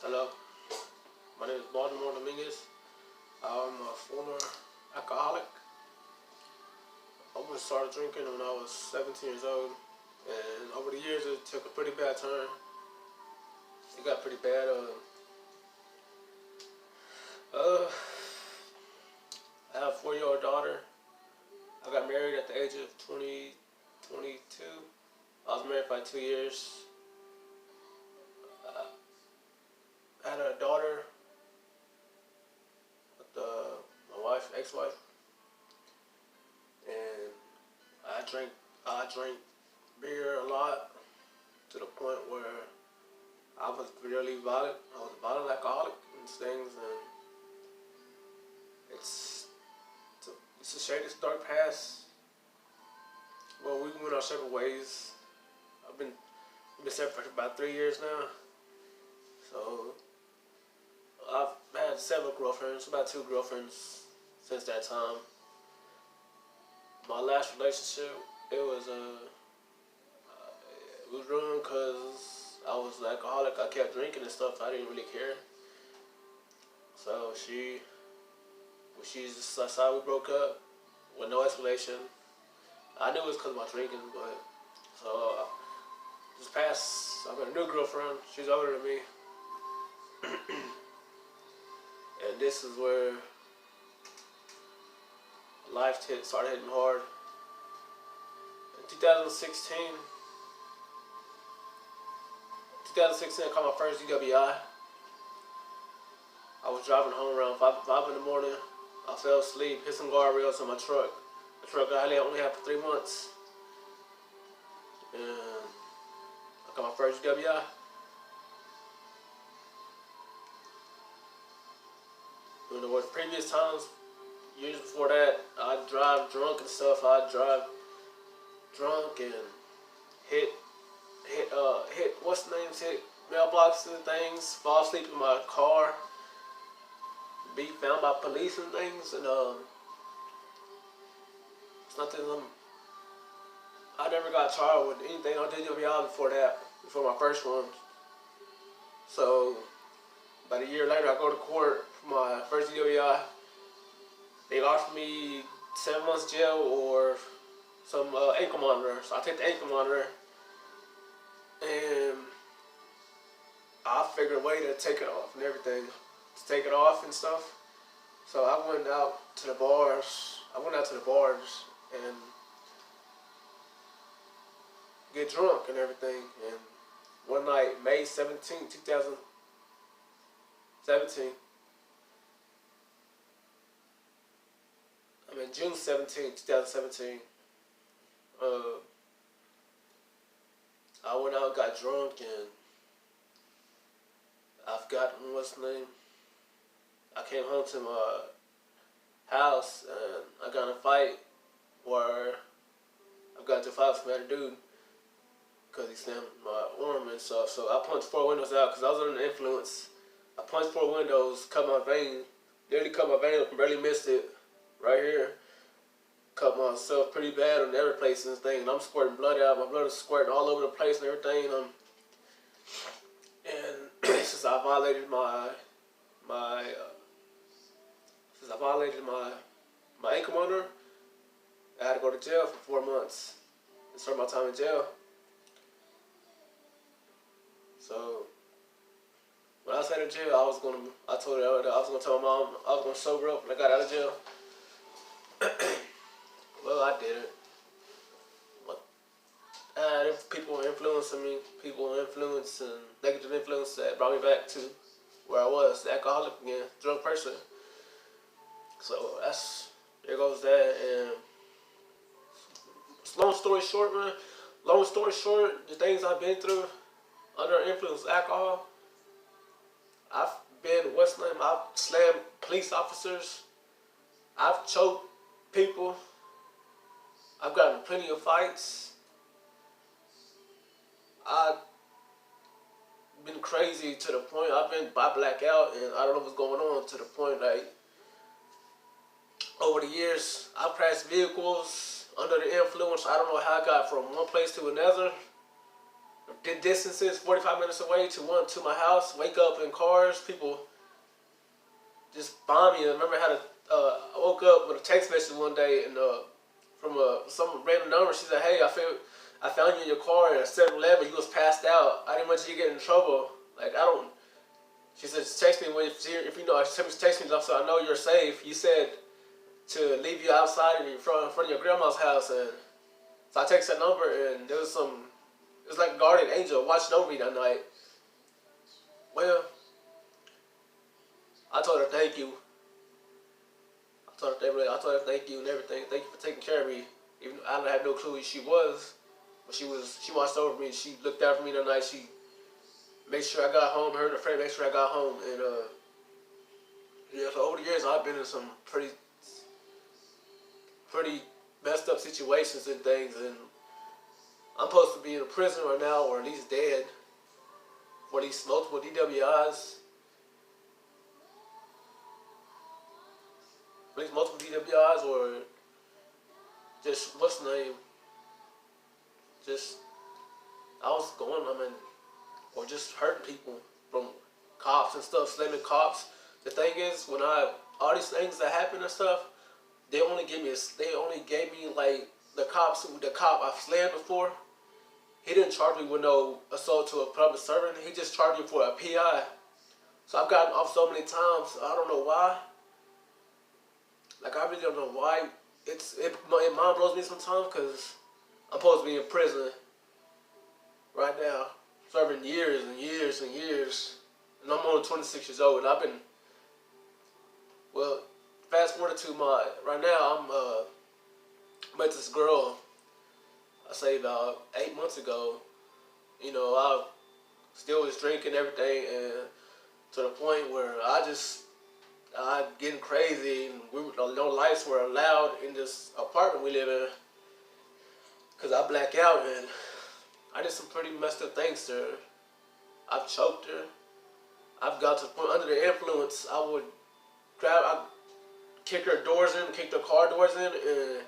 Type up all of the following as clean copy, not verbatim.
Hello, my name is Baltimore Dominguez. I'm a former alcoholic. I started drinking when I was 17 years old, and over the years it took a pretty bad turn. It got pretty bad. Uh, I have a 4-year-old daughter. I got married at the age of 22. I was married for like 2 years. I had a daughter with my wife, ex-wife, and I drank beer a lot to the point where I was really violent. I was a violent alcoholic and things, and it's a shade. It's dark past. Well, we went our separate ways. We've been separated for about 3 years now. So I've had several girlfriends, about 2 girlfriends since that time. My last relationship, it was ruined because I was an alcoholic. I kept drinking and stuff. I didn't really care. So that's how we broke up with no explanation. I knew it was because of my drinking, but so this past, I got a new girlfriend. She's older than me, and this is where life started hitting hard. In 2016, I caught my first DWI. I was driving home around 5 in the morning. I fell asleep, hit some guardrails in my truck. The truck I only had for 3 months. And I got my first DWI. You know, the previous times, years before that, I'd drive drunk and stuff. I'd drive drunk and hit mailboxes and things, fall asleep in my car, be found by police and things, and it's nothing. I never got charged with anything on DWI before my first one. So about a year later, I go to court for my first DWI. They offered me 7 months jail or some ankle monitor. So I take the ankle monitor, and I figured a way to take it off and everything, to take it off and stuff. So I went out to the bars. And get drunk and everything. And one night, May 17, 2017. June 17, 2017. I went out, got drunk, and I've gotten, what's the name? I came home to my house and I got in a fight where I got into a fight with another dude because he slammed my arm and stuff. So I punched 4 windows out because I was under the influence. I punched 4 windows, cut my vein, nearly cut my vein up, barely missed it right here. Cut myself pretty bad on every place and thing, and I'm squirting blood out. My blood is squirting all over the place and everything. And since I violated my ankle monitor, I had to go to jail for 4 months and serve my time in jail. So when I was headed to jail, I told her I was gonna tell my mom I was gonna sober up when I got out of jail. Well, I didn't. People influencing me, and negative influence that brought me back to where I was, the alcoholic again, drunk person. So there goes that. And long story short, the things I've been through under the influence of alcohol, I've slammed police officers, I've choked people, I've gotten plenty of fights. I've been crazy to the point I black out and I don't know what's going on, to the point like over the years I crashed vehicles under the influence. I don't know how I got from one place to another. did distances 45 minutes away to my house. Wake up in cars, people just bomb me. I remember I woke up with a text message one day and from some random number. She said, "Hey, I found you in your car at 7-Eleven. You was passed out. I didn't want you to get in trouble. Like I don't." She said, "Text me if you know." She text me so I know you're safe. You said to leave you outside in front of your grandma's house, and so I texted that number, and there was it was like a guardian angel watching over me that night. Well, I told her thank you. I told her thank you and everything. Thank you for taking care of me. Even I didn't have no clue who she was, but she watched over me. She looked out for me that night. She made sure I got home. Her and her friend made sure I got home. And yeah, so over the years I've been in some pretty messed up situations and things, and I'm supposed to be in a prison right now, or at least dead, for these multiple DWIs. At least multiple DWIs, or just what's the name? Just or just hurting people from cops and stuff, slamming cops. The thing is, when all these things that happen and stuff, they only gave me like the cop I've slammed before. He didn't charge me with no assault to a public servant. He just charged me for a PI. So I've gotten off so many times. I don't know why. Like I really don't know why. It mind blows me sometimes because I'm supposed to be in prison right now, serving years and years and years, and I'm only 26 years old. And I've been fast forward to right now. Met this girl. I say about 8 months ago. You know, I still was drinking everything, and to the point where I getting crazy, and no lights were allowed in this apartment we live in, cause I black out, and I did some pretty messed up things to her. I've choked her. I've got to the point under the influence. I'd kick her doors in, kick the car doors in, and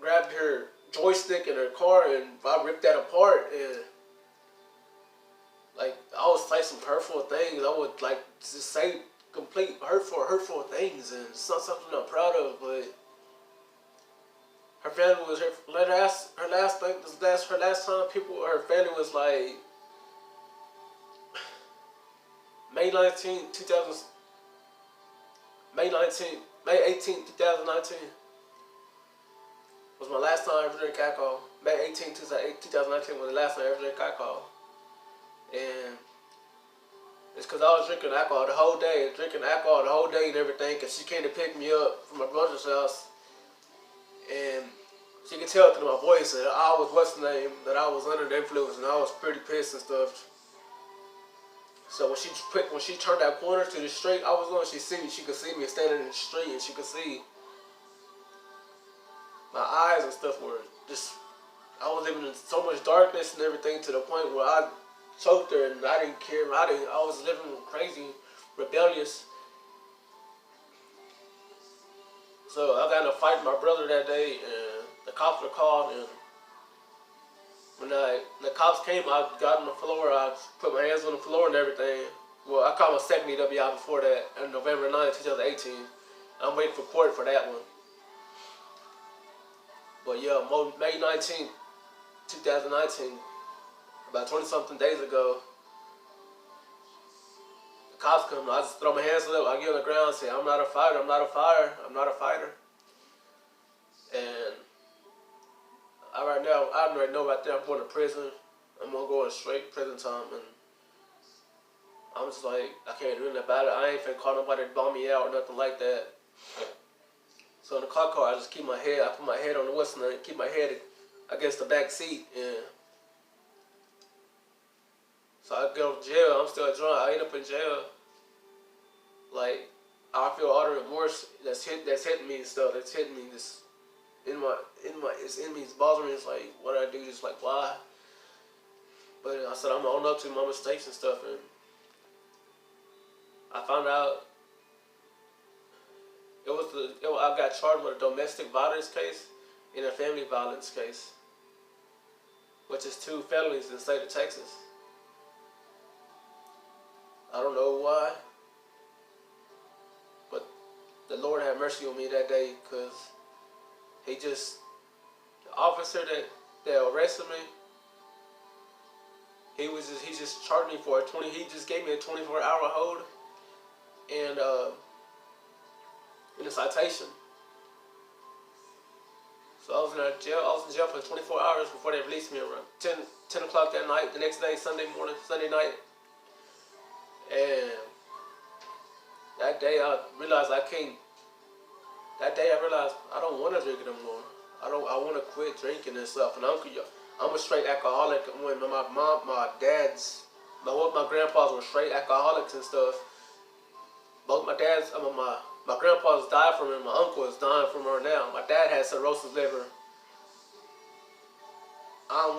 grab her joystick in her car, and I ripped that apart, and like I would say some hurtful things. I would like just say complete hurtful things, and it's not something I'm proud of. But her family was her last time her family was like May 18th, 2019 was my last time I ever drank alcohol. May 18th, 2019 was the last time I ever drank alcohol. And it's because I was drinking alcohol the whole day and everything, because she came to pick me up from my brother's house. And she could tell through my voice that I was under the influence, and I was pretty pissed and stuff. So when she turned that corner to the street I was on, she could see me standing in the street, and she could see my eyes and stuff were just, I was living in so much darkness and everything, to the point where I choked her, and I didn't care. I was living crazy, rebellious. So I got in a fight with my brother that day, and the cops were called, and when the cops came, I got on the floor, I put my hands on the floor and everything. Well, I called my second EWI before that, on November 9th, 2018. I'm waiting for court for that one. But yeah, May 19th, 2019, about 20-something days ago, the cops come, I just throw my hands up, I get on the ground and say, I'm not a fighter. And right now, I already know right there, I'm going to prison. I'm going to go in straight prison time, and I'm just like, I can't do nothing about it. I ain't finna call nobody to bomb me out or nothing like that. So in the car, I just keep my head, I put my head on the whistle and keep my head against the back seat, and so I go to jail. I'm still drunk. I end up in jail. Like, I feel all the remorse that's hitting me and stuff. That's hitting me. It's in me. It's bothering me. It's like, what did I do? Just like, why? But I said I'm gonna own up to my mistakes and stuff, and I found out I got charged with a domestic violence case and a family violence case, which is 2 felonies in the state of Texas. I don't know why, but the Lord had mercy on me that day, because the officer that arrested me, he just charged me for he just gave me a 24-hour hold and in a citation. So I was in jail for 24 hours before they released me around 10 o'clock that night. The next day, Sunday night, and that day I realized I can't. That day I realized I don't want to drink it anymore. I want to quit drinking and stuff. And I'm a straight alcoholic. When my mom, my dad's, both my grandpas were straight alcoholics and stuff. Both my dads, my grandpa's died from it. My uncle is dying from her now. My dad had cirrhosis liver. I'm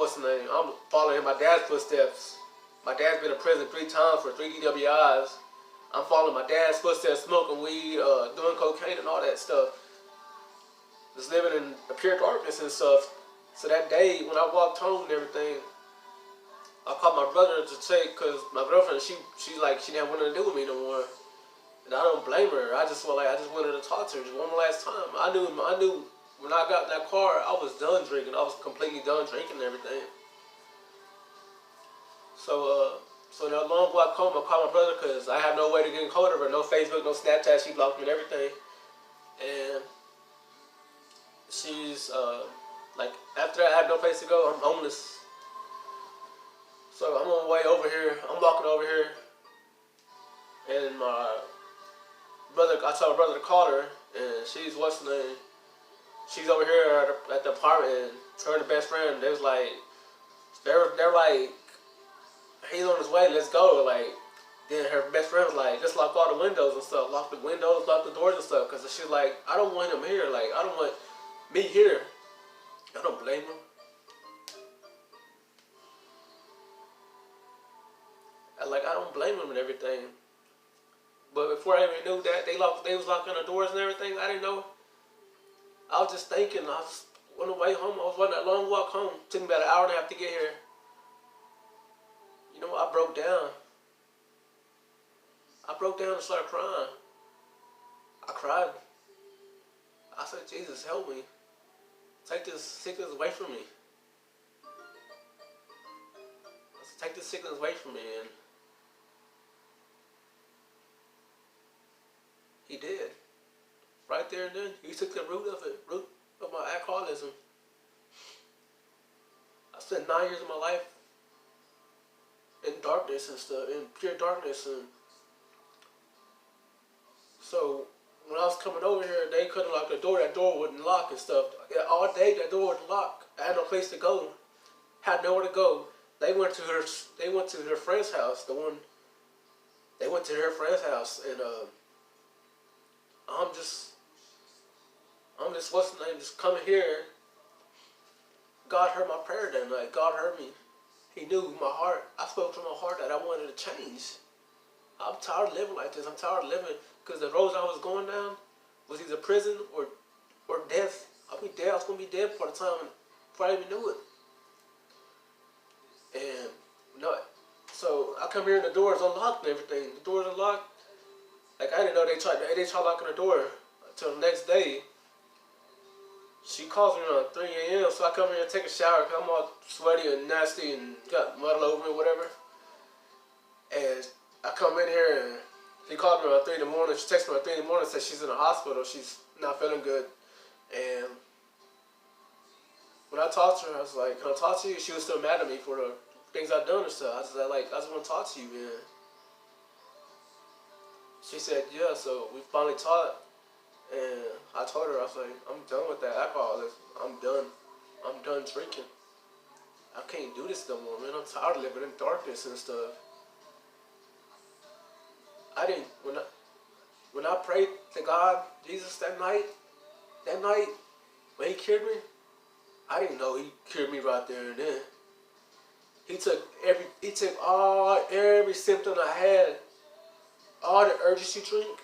following in my dad's footsteps. My dad's been in prison 3 times for 3 DWIs. I'm following my dad's footsteps, smoking weed, doing cocaine and all that stuff. Just living in the pure darkness and stuff. So that day when I walked home and everything, I called my brother to check, because my girlfriend, she didn't want to do with me no more. And I don't blame her. I just wanted to talk to her just one last time. I knew when I got in that car, I was done drinking. I was completely done drinking and everything. So that long walk home, I called my brother, because I have no way to get in hold of her. No Facebook, no Snapchat. She blocked me and everything. And she's after that, I have no place to go. I'm homeless. So I'm on my way over here. I'm walking over here, and I told my brother to call her, and she's she's over here at the apartment, and her and the best friend, they're like, he's on his way, let's go. Like, then her best friend was like, just lock all the windows and stuff, lock the windows, lock the doors and stuff, because she's like, I don't want him here, like, I don't want me here. I don't blame him. I don't blame him and everything. But before I even knew that, they was locking the doors and everything, I didn't know. I was just thinking, I was on the way home, I was on that long walk home. It took me about an hour and a half to get here. You know, I broke down. I broke down and started crying. I cried. I said, Jesus, help me. Take this sickness away from me. I said, take this sickness away from me. And he did. Right there and then, he took the root of my alcoholism. I spent 9 years of my life in darkness and stuff, in pure darkness. And so when I was coming over here, they couldn't lock the door. That door wouldn't lock and stuff. All day that door wouldn't lock. I had no place to go. Had nowhere to go. They went to their friend's house. They went to their friend's house, and I'm just what's the name? Just coming here. God heard my prayer that night. God heard me. He knew my heart. I spoke to my heart that I wanted to change. I'm tired of living like this. I'm tired of living, because the roads I was going down was either prison or death. I'll be dead. I was gonna be dead for the time before I even knew it. And so I come here and the door is unlocked and everything. The door is unlocked. Like, I didn't know they tried locking the door until the next day. She calls me around 3 a.m. So I come here and take a shower, because I'm all sweaty and nasty and got mud all over me or whatever. And I come in here and she called me around 3 in the morning. She texted me around 3 in the morning and said she's in the hospital. She's not feeling good. And when I talked to her, I was like, can I talk to you? She was still mad at me for the things I've done and stuff. I said, I just want to talk to you, man. She said, yeah, so we finally talked. And I told her, I was like, I'm done with that alcoholism. I'm done. I'm done drinking. I can't do this no more, man. I'm tired of living in darkness and stuff. When I prayed to God, Jesus, that night, when he cured me, I didn't know he cured me right there and then. He took every symptom I had, all the urges you drink,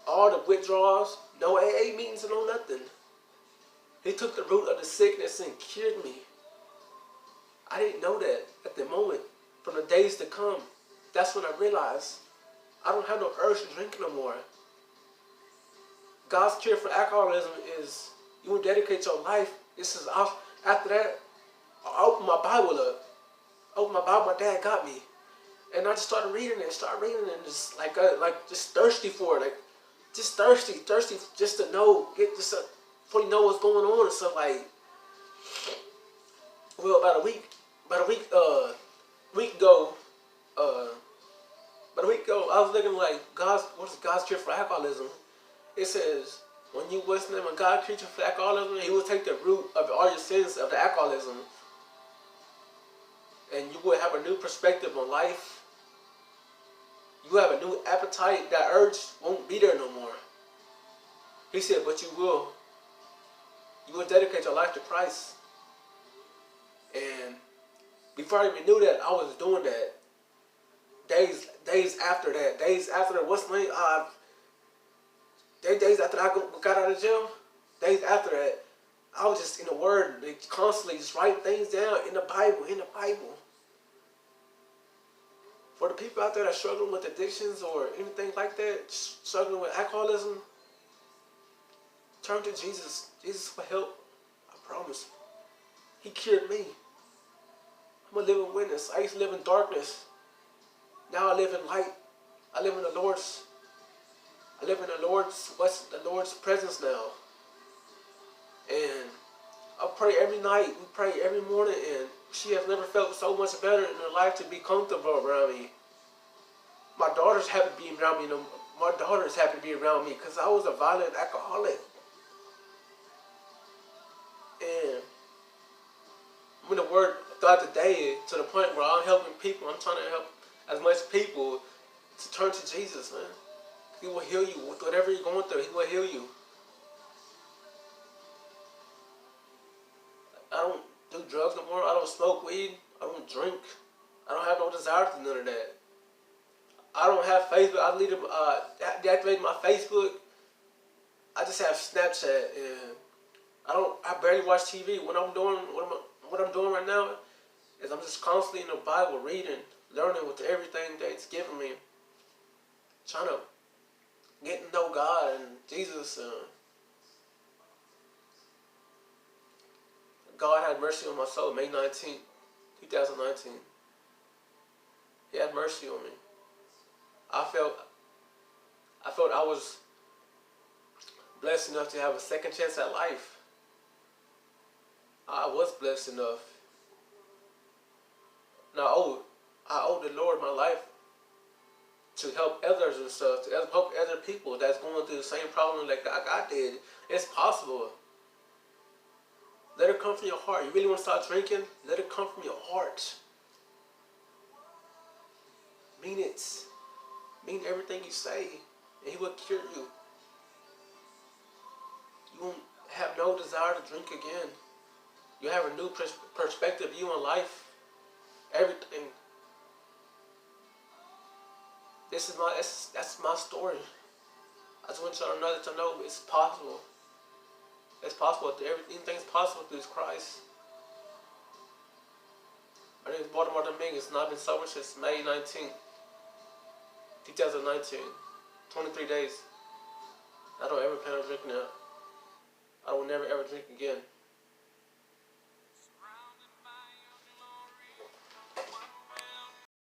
all the withdrawals, no AA meetings, no nothing. He took the root of the sickness and cured me. I didn't know that at the moment. From the days to come, that's when I realized I don't have no urge to drink no more. God's cure for alcoholism is you will dedicate your life. This is after that. I opened my Bible up. Opened my Bible. My dad got me, and I just started reading it. And just like just thirsty for it. Like just thirsty just to know, fully know what's going on. And so like, well, about a week ago, I was looking like what is God's cure for alcoholism? It says when you listen to God's cure for alcoholism, He will take the root of all your sins of the alcoholism, and you will have a new perspective on life. You have a new appetite. That urge won't be there no more. He said, but you will dedicate your life to Christ. And before I even knew that, I was doing that. Days after that, days after I got out of jail, days after that, I was just in the Word, constantly just writing things down in the Bible. For the people out there that are struggling with addictions or anything like that, struggling with alcoholism, turn to Jesus. Jesus will help. I promise. He cured me. I'm a living witness. I used to live in darkness. Now I live in light. I live in the Lord's presence now. And I pray every night. We pray every morning, and she has never felt so much better in her life to be comfortable around me. My daughter's happy to be around me. My daughter's happy to be around me because I was a violent alcoholic. And I'm in the Word throughout the day to the point where I'm helping people. I'm trying to help as much people to turn to Jesus, man. He will heal you with whatever you're going through. He will heal you. I don't do drugs no more. I don't smoke weed. I don't drink. I don't have no desire to do none of that. I don't have Facebook. I deactivated my Facebook. I just have Snapchat, and I barely watch TV. What I'm doing right now is I'm just constantly in the Bible, reading, learning with everything that it's given me, trying to get to know God and Jesus. God had mercy on my soul. May 19th, 2019. He had mercy on me. I felt I was blessed enough to have a second chance at life. I was blessed enough. Now I owe the Lord my life to help others and stuff, to help other people that's going through the same problem like I did. It's possible. Let it come from your heart. You really want to start drinking? Let it come from your heart. Mean it. Mean everything you say, and He will cure you. You won't have no desire to drink again. You have a new perspective view on life. Everything. That's my story. I just want y'all to know it's possible. It's possible. Anything's possible through Christ. My name is Baltimore Dominguez, and I've been sober since May 19th, 2019. 23 days. I don't ever plan on drinking now. I will never ever drink again.